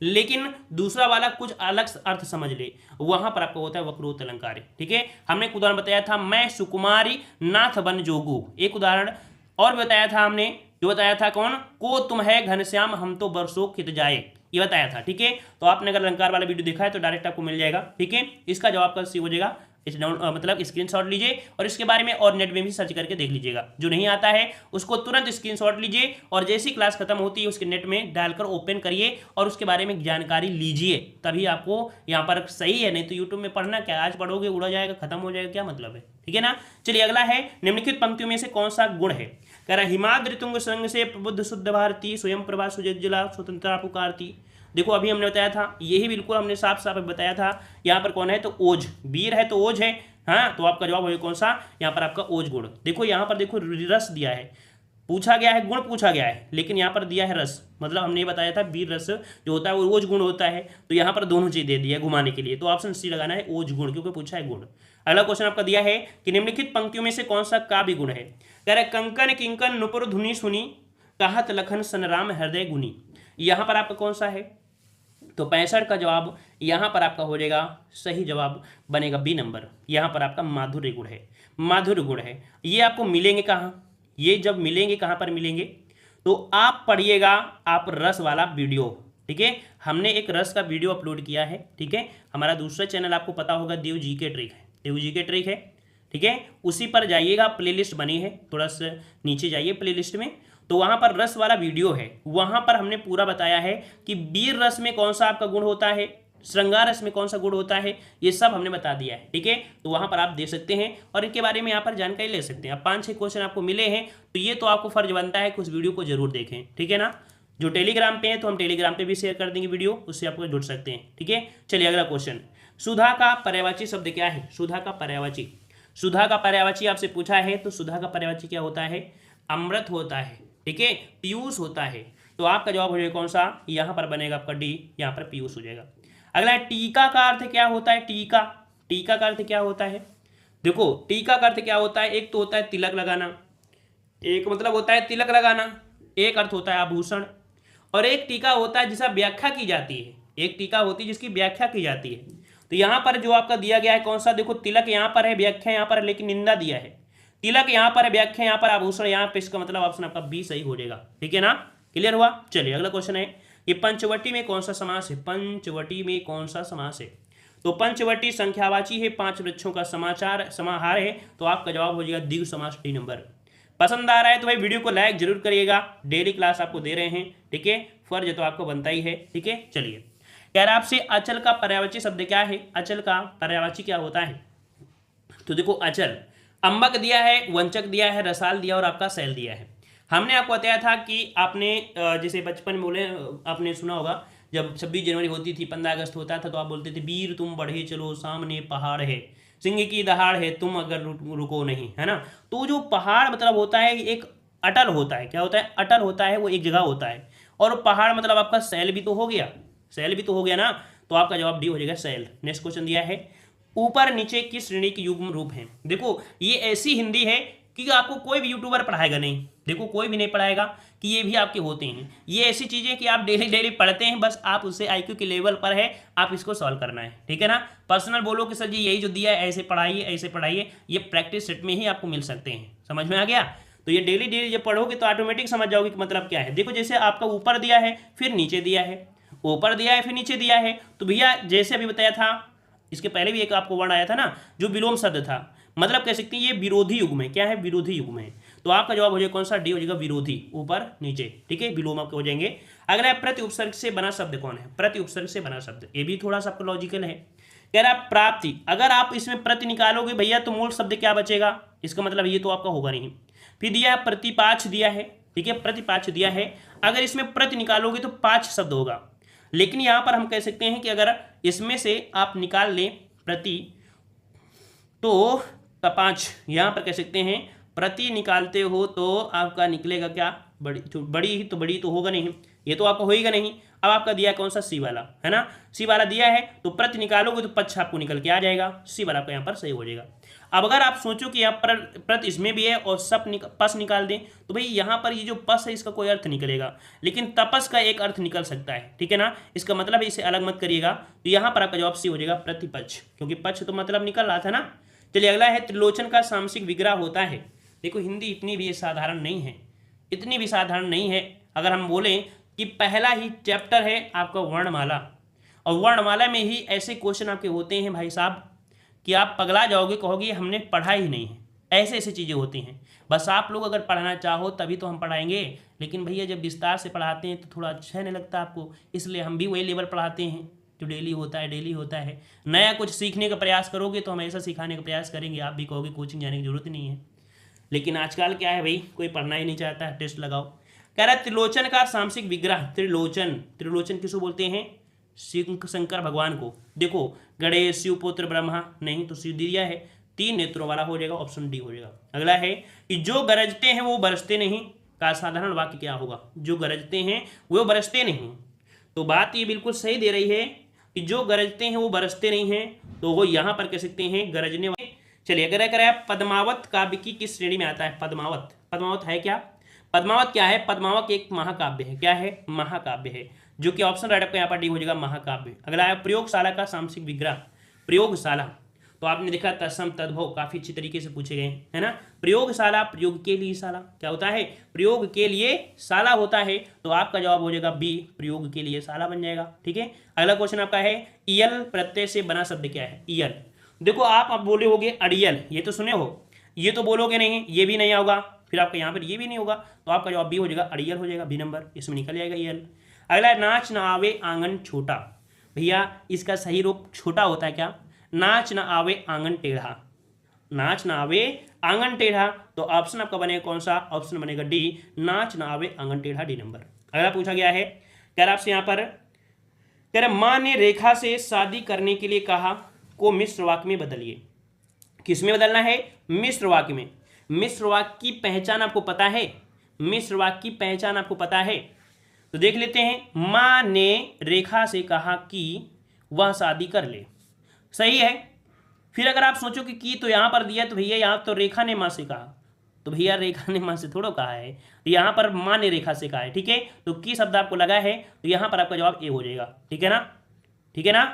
लेकिन दूसरा वाला कुछ अलग अर्थ समझ ले, वहां पर आपको होता है वक्रोक्त अलंकार, ठीक है। हमने एक उदाहरण बताया था, मैं सुकुमारी नाथ बन जोगू, एक उदाहरण और बताया था हमने, जो बताया था कौन, को तुम है घनश्याम हम तो बरसों खित जाए, ये बताया था, ठीक है। तो आपने अगर अलंकार वाला वीडियो देखा है तो डायरेक्ट आपको मिल जाएगा, ठीक है। इसका जवाब का सी हो जाएगा, इस मतलब स्क्रीनशॉट लीजिए और इसके बारे में और नेट में भी सर्च करके देख लीजिएगा। जो नहीं आता है उसको तुरंत स्क्रीनशॉट लीजिए और जैसी क्लास खत्म होती है उसके नेट में डालकर ओपन करिए और उसके बारे में जानकारी लीजिए, तभी आपको यहाँ पर सही है। नहीं तो यूट्यूब में पढ़ना क्या, आज पढ़ोगे उड़ा जाएगा, खत्म हो जाएगा, क्या मतलब है, ठीक है ना। चलिए अगला है, निम्नलिखित पंक्तियों में से कौन सा गुण है, कह रहा हिमाद्रि तुंग संग से प्रबुद्ध शुद्ध भारती स्वयं प्रभा सुजला स्वतंत्रता पुकारती। देखो अभी हमने बताया था, यही बिल्कुल हमने साफ साफ बताया था। यहाँ पर कौन है तो ओज, वीर है तो ओज है, हाँ। तो आपका जवाब हो कौन सा, यहाँ पर आपका ओज गुण। देखो यहाँ पर देखो रस दिया है, पूछा गया है गुण पूछा गया है, लेकिन यहाँ पर दिया है रस, मतलब हमने बताया था वीर रस जो होता है वो ओज गुण होता है, तो यहाँ पर दोनों चीज दे दिया है घुमाने के लिए, तो ऑप्शन सी लगाना है ओज गुण, क्योंकि पूछा है गुण। अगला क्वेश्चन आपका दिया है कि निम्नलिखित पंक्तियों में से कौन सा काव्य गुण है, कह रहे कंकन किंकन नुपुर धुनी सुनी कहत लखन सनराम हृदय गुनी। यहाँ पर आपका कौन सा है, तो 65 का जवाब यहाँ पर आपका हो जाएगा, सही जवाब बनेगा बी नंबर। यहाँ पर आपका माधुर्य गुण है, माधुर्य गुण है। ये आपको मिलेंगे कहाँ, ये जब मिलेंगे कहाँ पर मिलेंगे, तो आप पढ़िएगा आप रस वाला वीडियो, ठीक है। हमने एक रस का वीडियो अपलोड किया है, ठीक है। हमारा दूसरा चैनल आपको पता होगा देव जी के ट्रिक है, देव जी के ट्रिक है, ठीक है। उसी पर जाइएगा, प्लेलिस्ट बनी है, थोड़ा सा नीचे जाइए प्लेलिस्ट में, तो वहां पर रस वाला वीडियो है, वहां पर हमने पूरा बताया है कि वीर रस में कौन सा आपका गुण होता है, श्रृंगार रस में कौन सा गुण होता है, ये सब हमने बता दिया है, ठीक है। तो वहां पर आप दे सकते हैं और इनके बारे में यहाँ पर जानकारी ले सकते हैं। अब 5-6 क्वेश्चन आपको मिले हैं, तो ये तो आपको फर्ज बनता है कि उस वीडियो को जरूर देखें, ठीक है ना। जो टेलीग्राम पे है तो हम टेलीग्राम पे भी शेयर कर देंगे वीडियो, उससे आपको जुड़ सकते हैं, ठीक है। चलिए अगला क्वेश्चन, सुधा का पर्यायवाची शब्द क्या है, सुधा का पर्यायवाची, सुधा का पर्यायवाची आपसे पूछा है, तो सुधा का पर्यायवाची क्या होता है, अमृत होता है, ठीक है, पीयूष होता है। तो आपका जवाब हो जाएगा कौन सा, यहाँ पर बनेगा आपका डी, यहाँ पर पीयूष हो जाएगा। अगला टीका का अर्थ क्या होता है, टीका, टीका का अर्थ क्या होता है, देखो टीका का अर्थ क्या होता है, एक तो होता है तिलक लगाना, एक मतलब होता है तिलक लगाना, एक अर्थ होता है आभूषण, और एक टीका होता है जिसका व्याख्या की जाती है, एक टीका होती है जिसकी व्याख्या की जाती है। तो यहाँ पर जो आपका दिया गया है कौन सा, देखो तिलक यहाँ पर है, व्याख्या यहाँ पर है, लेकिन निंदा दिया है, तिलक यहाँ पर है, व्याख्या यहाँ पर, आभूषण यहाँ पे, इसका मतलब ऑप्शन आपका बी सही हो जाएगा, ठीक है ना। क्लियर हुआ। चलिए अगला क्वेश्चन है, ये पंचवटी में कौन सा समास है, पंचवटी में कौन सा समास है, तो पंचवटी संख्यावाची है, 5 वृक्षों का समाहार है, तो आपका जवाब हो जाएगा द्विगु समास, डी नंबर। पसंद आ रहा है तो भाई वीडियो को लाइक जरूर करिएगा, डेली क्लास आपको दे रहे हैं, ठीक है, फर्ज तो आपको बनता ही है, ठीक है। चलिए कह रहा आपसे अचल का पर्यायवाची शब्द क्या है, अचल का पर्यायवाची क्या होता है, तो देखो अचल, अम्बक दिया है, वंचक दिया है, रसाल दिया और आपका सैल दिया है। हमने आपको बताया था कि आपने जैसे बचपन में बोले, आपने सुना होगा जब 26 जनवरी होती थी, 15 अगस्त होता था, तो आप बोलते थे वीर तुम बढ़े चलो सामने पहाड़ है, सिंह की दहाड़ है तुम अगर रुको नहीं, है ना। तो जो पहाड़ मतलब होता है एक अटल होता है, क्या होता है, अटल होता है, वो एक जगह होता है, और पहाड़ मतलब आपका सैल भी तो हो गया, सैल भी तो हो गया ना, तो आपका जवाब डी हो जाएगा सैल। नेक्स्ट क्वेश्चन दिया है, ऊपर नीचे किस श्रेणी की युग्म रूप है, देखो ये ऐसी हिंदी है कि आपको कोई भी यूट्यूबर पढ़ाएगा नहीं, देखो कोई भी नहीं पढ़ाएगा कि ये भी आपके होते हैं, ये ऐसी चीज़ें कि आप डेली डेली पढ़ते हैं, बस आप उससे आईक्यू के लेवल पर है, आप इसको सॉल्व करना है, ठीक है ना। पर्सनल बोलो कि सर जी यही जो दिया है ऐसे पढ़ाइए ऐसे पढ़ाइए, ये प्रैक्टिस सेट में ही आपको मिल सकते हैं, समझ में आ गया। तो ये डेली डेली जब पढ़ोगे तो ऑटोमेटिक समझ जाओगे कि मतलब क्या है। देखो जैसे आपका ऊपर दिया है फिर नीचे दिया है, ऊपर दिया है फिर नीचे दिया है, तो भैया जैसे अभी बताया था, इसके पहले भी एक आपको वर्ड आया था ना जो विलोम शब्द था, मतलब कह सकते हैं ये विरोधी युग में, क्या है, विरोधी युग में। तो आपका जवाब हो जाएगा कौन सा, डी हो जाएगा विरोधी, ऊपर नीचे, ठीक है, विलोम आपके हो जाएंगे। अगला प्रति उपसर्ग से बना शब्द कौन है, प्रति उपसर्ग से बना शब्द, ये भी थोड़ा सा आपको लॉजिकल है, कह रहा प्राप्ति, अगर आप इसमें प्रति निकालोगे भैया तो मूल शब्द क्या बचेगा, इसका मतलब ये तो आपका होगा नहीं। फिर दिया प्रतिपाच्य दिया है, ठीक है, प्रतिपाच्य दिया है, अगर इसमें प्रति निकालोगे तो पाच्य शब्द होगा। लेकिन यहां पर हम कह सकते हैं कि अगर इसमें से आप निकाल लें प्रति तो पांच, यहां पर कह सकते हैं प्रति निकालते हो तो आपका निकलेगा क्या, बड़ी तो होगा नहीं, ये तो आपका होएगा नहीं। अब आपका दिया कौन सा, सी वाला है ना, सी वाला दिया है तो प्रति निकालोगे तो पक्ष आपको निकल के आ जाएगा, सी वाला आपका यहाँ पर सही हो जाएगा। अब अगर आप सोचो कि यहाँ पर प्रति इसमें भी है और सब पस निकाल दें तो भाई यहाँ पर ये जो पस है इसका कोई अर्थ निकलेगा, लेकिन तपस का एक अर्थ निकल सकता है, ठीक है ना, इसका मतलब इसे अलग मत करिएगा। तो यहाँ पर आपका जवाब सी हो जाएगा प्रतिपक्ष, क्योंकि पक्ष तो मतलब निकल रहा था ना। चलिए अगला है त्रिलोचन का सामसिक विग्रह होता है। देखो हिंदी इतनी भी साधारण नहीं है, इतनी भी साधारण नहीं है। अगर हम बोलें कि पहला ही चैप्टर है आपका वर्णमाला, और वर्णमाला में ही ऐसे क्वेश्चन आपके होते हैं भाई साहब कि आप पगला जाओगे, कहोगे हमने पढ़ा ही नहीं है, ऐसे ऐसे चीज़ें होती हैं। बस आप लोग अगर पढ़ना चाहो तभी तो हम पढ़ाएंगे, लेकिन भैया जब विस्तार से पढ़ाते हैं तो थोड़ा अच्छा नहीं लगता आपको, इसलिए हम भी वही लेवल पढ़ाते हैं जो डेली होता है, डेली होता है। नया कुछ सीखने का प्रयास करोगे तो हम ऐसा सिखाने का प्रयास करेंगे, आप भी कहोगे कोचिंग जाने की जरूरत नहीं है। लेकिन आजकल क्या है भाई, कोई पढ़ना ही नहीं चाहता है, टेस्ट लगाओ। कह रहा है त्रिलोचन का सामसिक विग्रह, त्रिलोचन, त्रिलोचन किसको बोलते हैं, शंकर भगवान को। देखो गणेश, शिवपुत्र, ब्रह्मा, नहीं तो शिव दिया है, 3 नेत्रों वाला हो जाएगा, ऑप्शन डी हो जाएगा। अगला है कि जो गरजते हैं वो बरसते नहीं, का साधारण वाक्य क्या होगा, जो गरजते हैं वो बरसते नहीं। तो बात ये बिल्कुल सही दे रही है कि जो गरजते हैं वो बरसते नहीं हैं, तो वो यहाँ पर कह सकते हैं गरजने वाले। चलिए अगर करें पद्मावत काव्य की किस श्रेणी में आता है, पद्मावत, पद्मावत है क्या, पद्मावत क्या है, पद्मावत एक महाकाव्य है, क्या है, महाकाव्य है, जो कि ऑप्शन राइट आपका यहाँ पर डी हो जाएगा, महाकाव्य। अगला है प्रयोगशाला का सामसिक विग्रह, प्रयोगशाला, तो आपने देखा तत्सम तद्भव काफी अच्छी तरीके से पूछे गए है ना। प्रयोगशाला, प्रयोग के लिए शाला, क्या होता है, प्रयोग के लिए शाला होता है, तो आपका जवाब हो जाएगा बी, प्रयोग के लिए शाला बन जाएगा, ठीक है। अगला क्वेश्चन आपका है ईयल प्रत्यय से बना शब्द क्या है, ईयल। देखो आप बोले होगे अड़ियल, ये तो सुने हो, ये तो बोलोगे नहीं, ये भी नहीं होगा, फिर आपका यहाँ पर ये भी नहीं होगा, तो आपका जवाब बी हो जाएगा, अड़ियल हो जाएगा, बी नंबर इसमें निकल जाएगा ईयल। अगला नाच न आवे आंगन छोटा, भैया इसका सही रूप छोटा होता है क्या, नाच न आवे आंगन टेढ़ा, नाच न आवे आंगन टेढ़ा, तो ऑप्शन आपका बनेगा कौन सा, ऑप्शन बनेगा डी, नाच न आवे आंगन टेढ़ा, डी नंबर। अगला पूछा गया है, कह रहा आपसे यहाँ पर, कह रहा माँ ने रेखा से शादी करने के लिए कहा को मिश्र वाक्य में बदलिए। किस में बदलना है, मिश्र वाक्य में। मिश्र वाक्य की पहचान आपको पता है, मिश्र वाक्य की पहचान आपको पता है, तो देख लेते हैं। माँ ने रेखा से कहा कि वह शादी कर ले, सही है। फिर अगर आप सोचो कि तो यहाँ पर दिया, तो भैया यहाँ तो रेखा ने माँ से कहा, तो भैया रेखा ने माँ से थोड़ा कहा है, तो यहाँ पर माँ ने रेखा से कहा है, ठीक है। तो की शब्द आपको लगा है, तो यहाँ पर आपका जवाब ए हो जाएगा, ठीक है ना, ठीक है ना।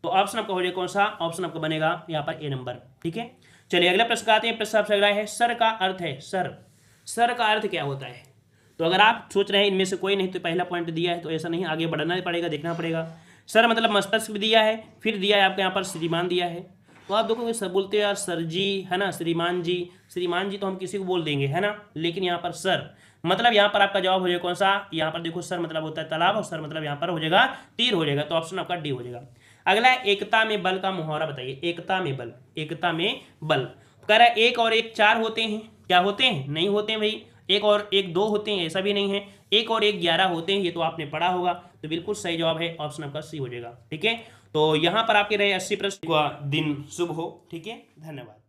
तो ऑप्शन आपका हो जाएगा कौन सा, ऑप्शन आपका बनेगा यहाँ पर ए नंबर, ठीक है। चलिए अगला प्रश्न आते हैं। प्रश्न आपसे अगला है सर का अर्थ है, सर, सर का अर्थ क्या होता है। तो अगर आप सोच रहे हैं इनमें से कोई नहीं, तो पहला पॉइंट दिया है, तो ऐसा नहीं, आगे बढ़ना पड़ेगा, देखना पड़ेगा। सर मतलब मस्तिष्क भी दिया है, फिर दिया है आपके यहाँ पर श्रीमान दिया है, तो आप देखोगे सब बोलते हैं यार सर जी, है ना, श्रीमान जी, श्रीमान जी तो हम किसी को बोल देंगे, है ना, लेकिन यहाँ पर सर मतलब यहाँ पर आपका जवाब हो जाएगा कौन सा, यहाँ पर देखो सर मतलब होता है तालाब, और सर मतलब यहाँ पर हो जाएगा तीर हो जाएगा, तो ऑप्शन आपका डी हो जाएगा। अगला है एकता में बल का मुहावरा बताइए, एकता में बल, एकता में बल। कह रहा है 1 और 1 4 होते हैं, क्या होते हैं, नहीं होते हैं भाई, 1 और 1 2 होते हैं, ऐसा भी नहीं है, 1 और 1 11 होते हैं, ये तो आपने पढ़ा होगा, तो बिल्कुल सही जवाब है ऑप्शन आपका सी हो जाएगा, ठीक है। तो यहाँ पर आपके रहे 80 प्रश्न, दिन शुभ हो, ठीक है, धन्यवाद।